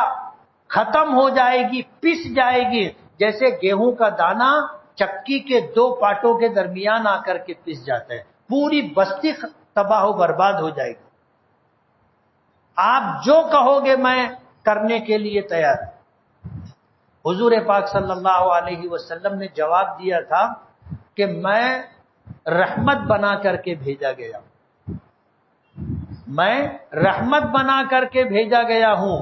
ختم ہو جائے گی، پس جائے گی جیسے گیہوں کا دانہ چکی کے دو پاٹوں کے درمیان آ کر کے پس جاتا ہے، پوری بستی تباہ و برباد ہو جائے گی۔ آپ جو کہو گے میں کرنے کے لیے تیار۔ حضور پاک صلی اللہ علیہ وسلم نے جواب دیا تھا کہ میں رحمت بنا کر کے بھیجا گیا، میں رحمت بنا کر کے بھیجا گیا ہوں،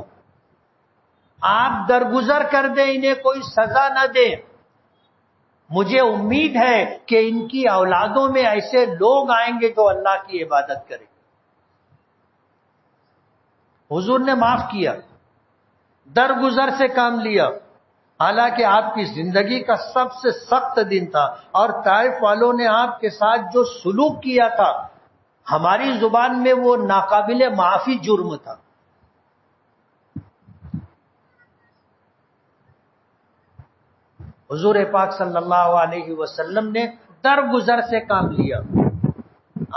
آپ درگزر کر دیں، انہیں کوئی سزا نہ دیں۔ مجھے امید ہے کہ ان کی اولادوں میں ایسے لوگ آئیں گے جو اللہ کی عبادت کریں۔ حضور نے معاف کیا، درگزر سے کام لیا، حالانکہ آپ کی زندگی کا سب سے سخت دن تھا، اور طائف والوں نے آپ کے ساتھ جو سلوک کیا تھا، ہماری زبان میں وہ ناقابل معافی جرم تھا۔ حضور پاک صلی اللہ علیہ وسلم نے درگزر سے کام لیا۔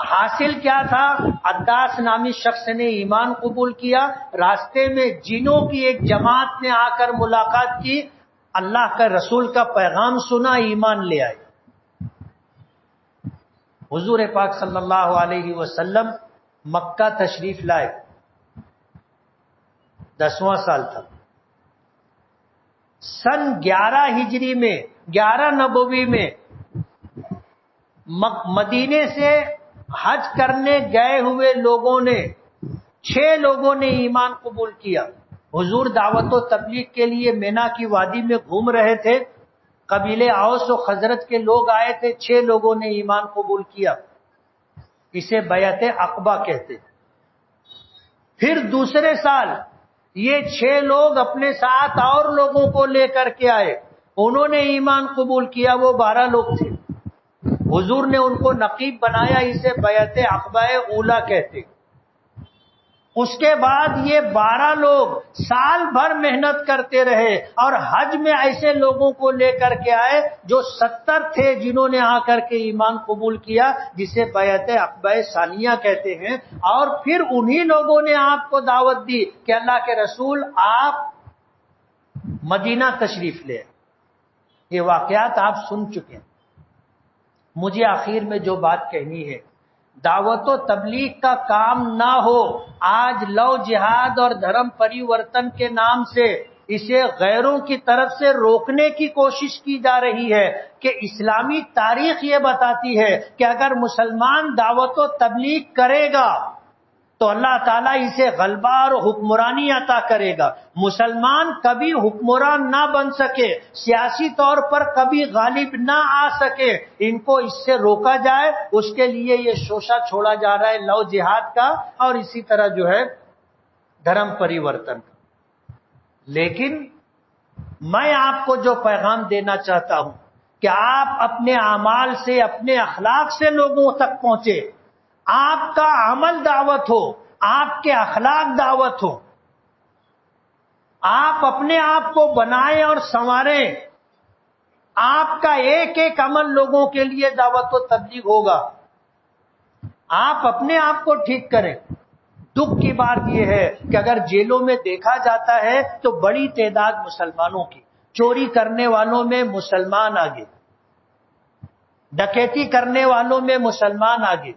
حاصل کیا تھا؟ عداس نامی شخص نے ایمان قبول کیا، راستے میں جنوں کی ایک جماعت نے آ کر ملاقات کی، اللہ کا رسول کا پیغام سنا، ایمان لے آئے۔ حضور پاک صلی اللہ علیہ وسلم مکہ تشریف لائے، 10واں سال تھا۔ سن 11 ہجری میں، 11 نبوی میں مدینے سے حج کرنے گئے ہوئے لوگوں نے 6 لوگوں نے ایمان قبول کیا۔ حضور دعوت و تبلیغ کے لیے مینا کی وادی میں گھوم رہے تھے، قبیلے اوس و خزرج کے لوگ آئے تھے، 6 لوگوں نے ایمان قبول کیا، اسے بیعت عقبہ کہتے۔ پھر دوسرے سال یہ 6 لوگ اپنے ساتھ اور لوگوں کو لے کر کے آئے، انہوں نے ایمان قبول کیا، وہ 12 لوگ تھے۔ حضور نے ان کو نقیب بنایا، اسے بیعت عقبہ اولیٰ کہتے۔ اس کے بعد یہ 12 لوگ سال بھر محنت کرتے رہے اور حج میں ایسے لوگوں کو لے کر کے آئے جو 70 تھے، جنہوں نے آ کر کے ایمان قبول کیا، جسے بیعت عقبہ ثانیہ کہتے ہیں۔ اور پھر انہی لوگوں نے آپ کو دعوت دی کہ اللہ کے رسول آپ مدینہ تشریف لے۔ یہ واقعات آپ سن چکے ہیں۔ مجھے آخر میں جو بات کہنی ہے، دعوت و تبلیغ کا کام نہ ہو، آج لو جہاد اور دھرم پریورتن کے نام سے اسے غیروں کی طرف سے روکنے کی کوشش کی جا رہی ہے کہ اسلامی تاریخ یہ بتاتی ہے کہ اگر مسلمان دعوت و تبلیغ کرے گا تو اللہ تعالیٰ اسے غلبہ اور حکمرانی عطا کرے گا۔ مسلمان کبھی حکمران نہ بن سکے، سیاسی طور پر کبھی غالب نہ آ سکے، ان کو اس سے روکا جائے، اس کے لیے یہ شوشہ چھوڑا جا رہا ہے لو جہاد کا، اور اسی طرح جو ہے دھرم پریورتن کا۔ لیکن میں آپ کو جو پیغام دینا چاہتا ہوں کہ آپ اپنے اعمال سے، اپنے اخلاق سے لوگوں تک پہنچے، آپ کا عمل دعوت ہو، آپ کے اخلاق دعوت ہو، آپ اپنے آپ کو بنائیں اور سنواریں، آپ کا ایک ایک عمل لوگوں کے لیے دعوت و تبلیغ ہوگا۔ آپ اپنے آپ کو ٹھیک کریں۔ دکھ کی بات یہ ہے کہ اگر جیلوں میں دیکھا جاتا ہے تو بڑی تعداد مسلمانوں کی، چوری کرنے والوں میں مسلمان آگے، ڈکیتی کرنے والوں میں مسلمان آگے،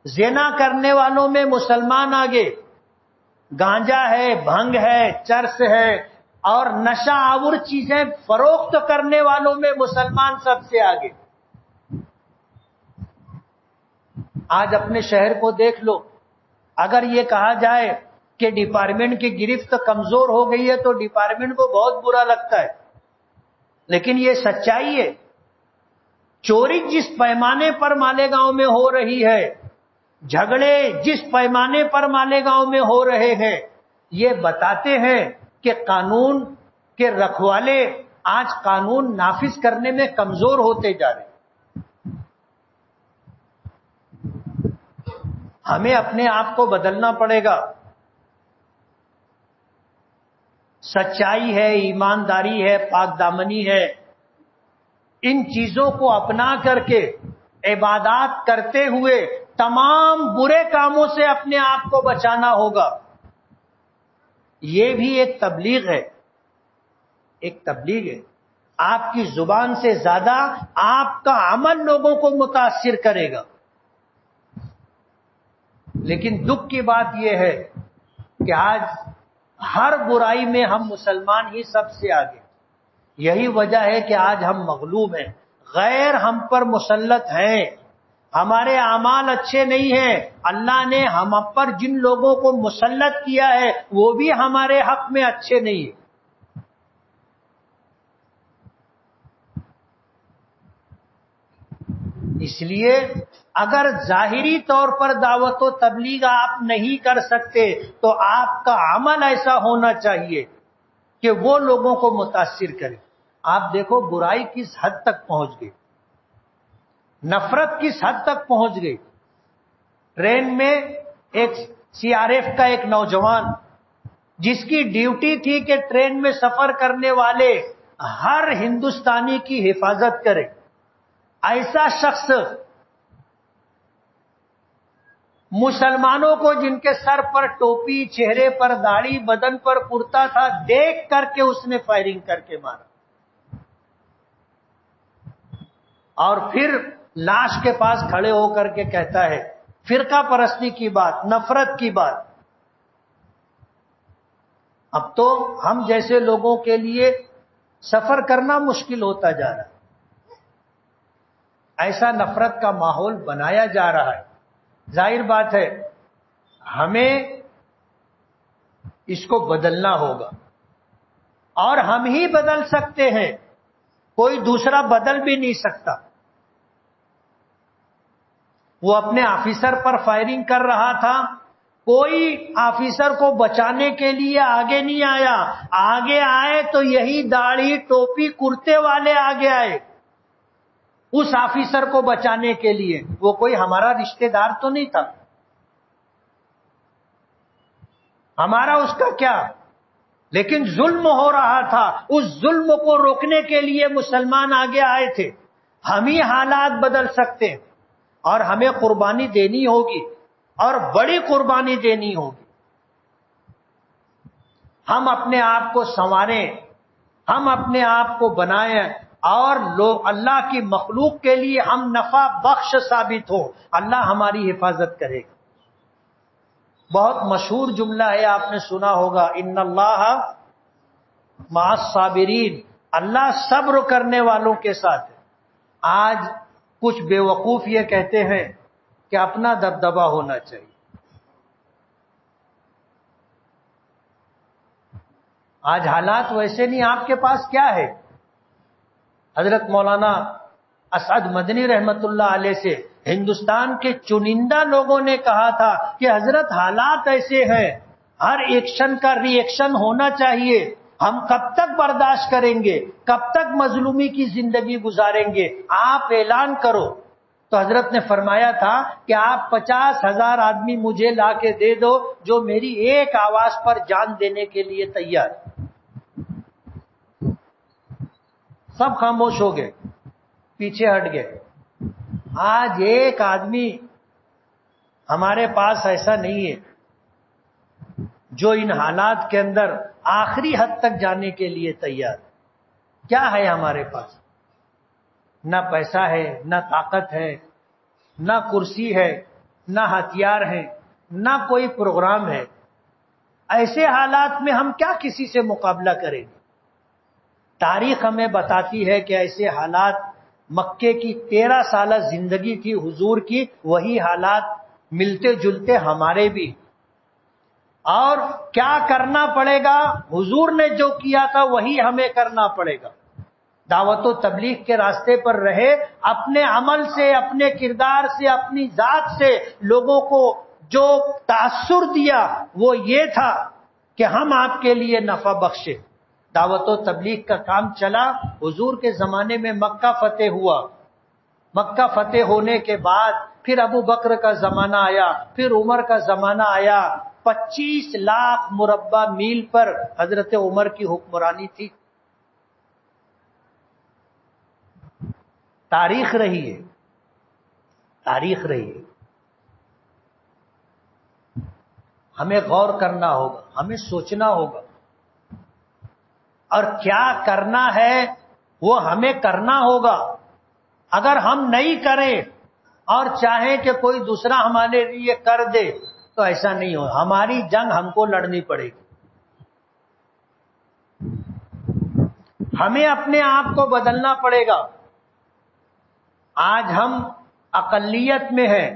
زنا کرنے والوں میں مسلمان آگے، گانجا ہے، بھنگ ہے، چرس ہے اور نشہ آور چیزیں فروخت کرنے والوں میں مسلمان سب سے آگے۔ آج اپنے شہر کو دیکھ لو، اگر یہ کہا جائے کہ ڈپارٹمنٹ کی گرفت کمزور ہو گئی ہے تو ڈپارٹمنٹ کو بہت برا لگتا ہے، لیکن یہ سچائی ہے۔ چوری جس پیمانے پر مالیگاؤں میں ہو رہی ہے، جھگڑے جس پیمانے پر مالیگاؤں میں ہو رہے ہیں، یہ بتاتے ہیں کہ قانون کے رکھوالے آج قانون نافذ کرنے میں کمزور ہوتے جا رہے ہیں۔ ہمیں اپنے آپ کو بدلنا پڑے گا۔ سچائی ہے، ایمانداری ہے، پاک دامنی ہے، ان چیزوں کو اپنا کر کے عبادات کرتے ہوئے تمام برے کاموں سے اپنے آپ کو بچانا ہوگا۔ یہ بھی ایک تبلیغ ہے، ایک تبلیغ ہے۔ آپ کی زبان سے زیادہ آپ کا عمل لوگوں کو متاثر کرے گا. لیکن دکھ کی بات یہ ہے کہ آج ہر برائی میں ہم مسلمان ہی سب سے آگے. یہی وجہ ہے کہ آج ہم مغلوب ہیں، غیر ہم پر مسلط ہیں، ہمارے اعمال اچھے نہیں ہیں. اللہ نے ہم پر جن لوگوں کو مسلط کیا ہے وہ بھی ہمارے حق میں اچھے نہیں ہیں. اس لیے اگر ظاہری طور پر دعوت و تبلیغ آپ نہیں کر سکتے تو آپ کا عمل ایسا ہونا چاہیے کہ وہ لوگوں کو متاثر کرے. آپ دیکھو برائی کس حد تک پہنچ گئی، نفرت کس حد تک پہنچ گئی. ٹرین میں ایک سی آر ایف کا ایک نوجوان جس کی ڈیوٹی تھی کہ ٹرین میں سفر کرنے والے ہر ہندوستانی کی حفاظت کرے، ایسا شخص مسلمانوں کو جن کے سر پر ٹوپی، چہرے پر داڑھی، بدن پر کرتا تھا، دیکھ کر کے اس نے فائرنگ کر کے مارا اور پھر لاش کے پاس کھڑے ہو کر کے کہتا ہے فرقہ پرستی کی بات، نفرت کی بات. اب تو ہم جیسے لوگوں کے لیے سفر کرنا مشکل ہوتا جا رہا ہے. ایسا نفرت کا ماحول بنایا جا رہا ہے. ظاہر بات ہے ہمیں اس کو بدلنا ہوگا اور ہم ہی بدل سکتے ہیں، کوئی دوسرا بدل بھی نہیں سکتا. وہ اپنے آفیسر پر فائرنگ کر رہا تھا، کوئی آفیسر کو بچانے کے لیے آگے نہیں آیا. آگے آئے تو یہی داڑھی، ٹوپی، کرتے والے آگے آئے اس آفیسر کو بچانے کے لیے. وہ کوئی ہمارا رشتہ دار تو نہیں تھا، ہمارا اس کا کیا، لیکن ظلم ہو رہا تھا. اس ظلم کو روکنے کے لیے مسلمان آگے آئے تھے. ہم ہی حالات بدل سکتے ہیں اور ہمیں قربانی دینی ہوگی اور بڑی قربانی دینی ہوگی. ہم اپنے آپ کو سنواریں، ہم اپنے آپ کو بنائیں اور لوگ اللہ کی مخلوق کے لیے ہم نفع بخش ثابت ہو. اللہ ہماری حفاظت کرے گا. بہت مشہور جملہ ہے، آپ نے سنا ہوگا، ان اللہ مع الصابرین، اللہ صبر کرنے والوں کے ساتھ ہے. آج کچھ بے وقوف یہ کہتے ہیں کہ اپنا دبدبا ہونا چاہیے. آج حالات ویسے نہیں. آپ کے پاس کیا ہے؟ حضرت مولانا اسعد مدنی رحمت اللہ علیہ سے ہندوستان کے چنندہ لوگوں نے کہا تھا کہ حضرت حالات ایسے ہیں، ہر ایکشن کا ری ایکشن ہونا چاہیے. ہم کب تک برداشت کریں گے، کب تک مظلومی کی زندگی گزاریں گے؟ آپ اعلان کرو. تو حضرت نے فرمایا تھا کہ آپ 50,000 آدمی مجھے لا کے دے دو جو میری ایک آواز پر جان دینے کے لیے تیار. سب خاموش ہو گئے، پیچھے ہٹ گئے. آج ایک آدمی ہمارے پاس ایسا نہیں ہے جو ان حالات کے اندر آخری حد تک جانے کے لیے تیار. کیا ہے ہمارے پاس؟ نہ پیسہ ہے، نہ طاقت ہے، نہ کرسی ہے، نہ ہتھیار ہے، نہ کوئی پروگرام ہے. ایسے حالات میں ہم کیا کسی سے مقابلہ کریں گے؟ تاریخ ہمیں بتاتی ہے کہ ایسے حالات مکے کی 13 سالہ زندگی تھی حضور کی، وہی حالات ملتے جلتے ہمارے بھی. اور کیا کرنا پڑے گا؟ حضور نے جو کیا تھا وہی ہمیں کرنا پڑے گا. دعوت و تبلیغ کے راستے پر رہے، اپنے عمل سے، اپنے کردار سے، اپنی ذات سے لوگوں کو جو تاثر دیا وہ یہ تھا کہ ہم آپ کے لیے نفع بخشے. دعوت و تبلیغ کا کام چلا. حضور کے زمانے میں مکہ فتح ہوا. مکہ فتح ہونے کے بعد پھر ابو بکر کا زمانہ آیا، پھر عمر کا زمانہ آیا. 25 لاکھ مربع میل پر حضرت عمر کی حکمرانی تھی. تاریخ رہی ہے، تاریخ رہی ہے. ہمیں غور کرنا ہوگا، ہمیں سوچنا ہوگا اور کیا کرنا ہے وہ ہمیں کرنا ہوگا. اگر ہم نہیں کریں اور چاہیں کہ کوئی دوسرا ہمارے لیے کر دے تو ایسا نہیں ہو. ہماری جنگ ہم کو لڑنی پڑے گی. ہمیں اپنے آپ کو بدلنا پڑے گا. آج ہم اقلیت میں ہیں،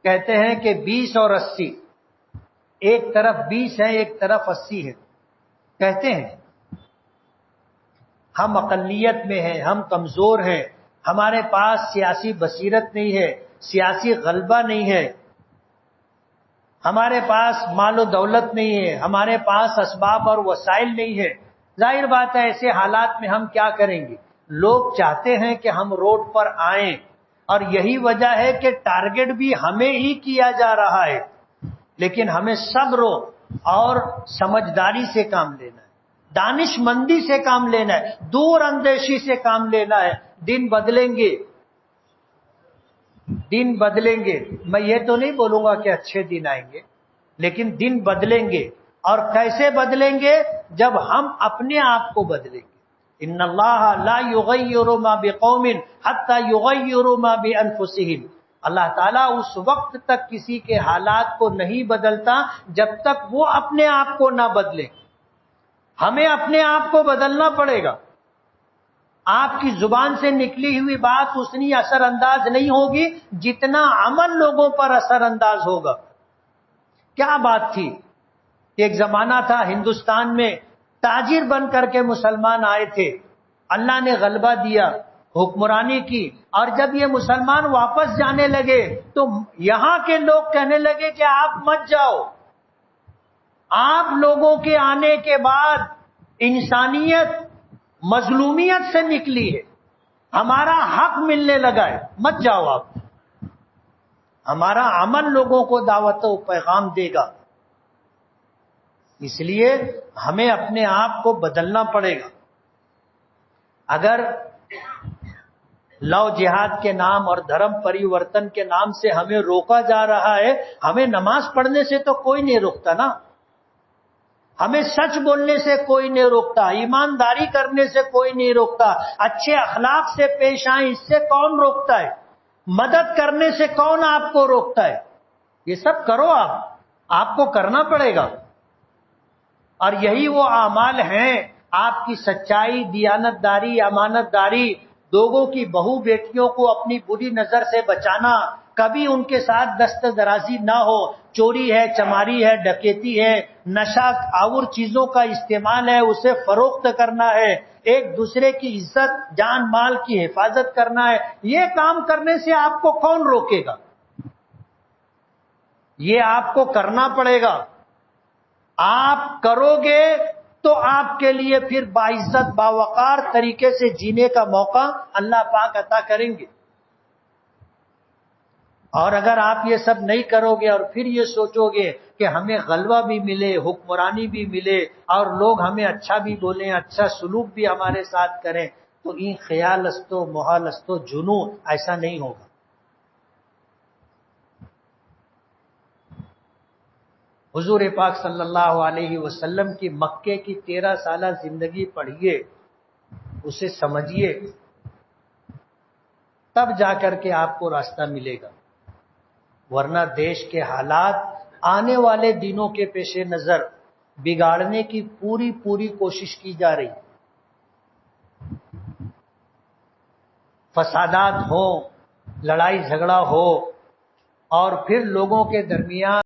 کہتے ہیں کہ 20 اور 80، ایک طرف 20 ہے ایک طرف 80 ہے، کہتے ہیں. ہم اقلیت میں ہیں، ہم کمزور ہیں، ہمارے پاس سیاسی بصیرت نہیں ہے، سیاسی غلبہ نہیں ہے، ہمارے پاس مال و دولت نہیں ہے، ہمارے پاس اسباب اور وسائل نہیں ہے. ظاہر بات ہے ایسے حالات میں ہم کیا کریں گے؟ لوگ چاہتے ہیں کہ ہم روڈ پر آئیں، اور یہی وجہ ہے کہ ٹارگٹ بھی ہمیں ہی کیا جا رہا ہے. لیکن ہمیں صبر اور سمجھداری سے کام لینا ہے، دانش مندی سے کام لینا ہے، دور اندیشی سے کام لینا ہے. دن بدلیں گے، دن بدلیں گے. میں یہ تو نہیں بولوں گا کہ اچھے دن آئیں گے، لیکن دن بدلیں گے. اور کیسے بدلیں گے؟ جب ہم اپنے آپ کو بدلیں گے. ان اللہ لا یغیر ما بقوم حتی یغیروا ما بانفسہم. اللہ تعالیٰ اس وقت تک کسی کے حالات کو نہیں بدلتا جب تک وہ اپنے آپ کو نہ بدلے. ہمیں اپنے آپ کو بدلنا پڑے گا. آپ کی زبان سے نکلی ہوئی بات اتنی اثر انداز نہیں ہوگی جتنا عمل لوگوں پر اثر انداز ہوگا. کیا بات تھی؟ ایک زمانہ تھا ہندوستان میں تاجر بن کر کے مسلمان آئے تھے، اللہ نے غلبہ دیا، حکمرانی کی، اور جب یہ مسلمان واپس جانے لگے تو یہاں کے لوگ کہنے لگے کہ آپ مت جاؤ. آپ لوگوں کے آنے کے بعد انسانیت مظلومیت سے نکلی ہے، ہمارا حق ملنے لگا ہے، مت جاؤ آپ. ہمارا عمل لوگوں کو دعوت و پیغام دے گا. اس لیے ہمیں اپنے آپ کو بدلنا پڑے گا. اگر لو جہاد کے نام اور دھرم پریورتن کے نام سے ہمیں روکا جا رہا ہے، ہمیں نماز پڑھنے سے تو کوئی نہیں روکتا نا، ہمیں سچ بولنے سے کوئی نہیں روکتا، ایمانداری کرنے سے کوئی نہیں روکتا، اچھے اخلاق سے پیش آئیں اس سے کون روکتا ہے، مدد کرنے سے کون آپ کو روکتا ہے؟ یہ سب کرو، آپ کو کرنا پڑے گا. اور یہی وہ اعمال ہیں، آپ کی سچائی، دیانت داری، امانت داری، لوگوں کی بہو بیٹیوں کو اپنی بری نظر سے بچانا، کبھی ان کے ساتھ دست درازی نہ ہو، چوری ہے، چماری ہے، ڈکیتی ہے، نشہ آور چیزوں کا استعمال ہے، اسے فروخت کرنا ہے، ایک دوسرے کی عزت جان مال کی حفاظت کرنا ہے. یہ کام کرنے سے آپ کو کون روکے گا؟ یہ آپ کو کرنا پڑے گا. آپ کرو گے تو آپ کے لیے پھر باعزت باوقار طریقے سے جینے کا موقع اللہ پاک عطا کریں گے. اور اگر آپ یہ سب نہیں کرو گے اور پھر یہ سوچو گے کہ ہمیں غلبہ بھی ملے، حکمرانی بھی ملے، اور لوگ ہمیں اچھا بھی بولیں، اچھا سلوک بھی ہمارے ساتھ کریں، تو این خیال استو محال استو جنو، ایسا نہیں ہوگا. حضور پاک صلی اللہ علیہ وسلم کی مکے کی 13 سالہ زندگی پڑھیے، اسے سمجھیے، تب جا کر کے آپ کو راستہ ملے گا. ورنہ دیش کے حالات آنے والے دنوں کے پیش نظر بگاڑنے کی پوری کوشش کی جا رہی. فسادات ہوں، لڑائی جھگڑا ہو، اور پھر لوگوں کے درمیان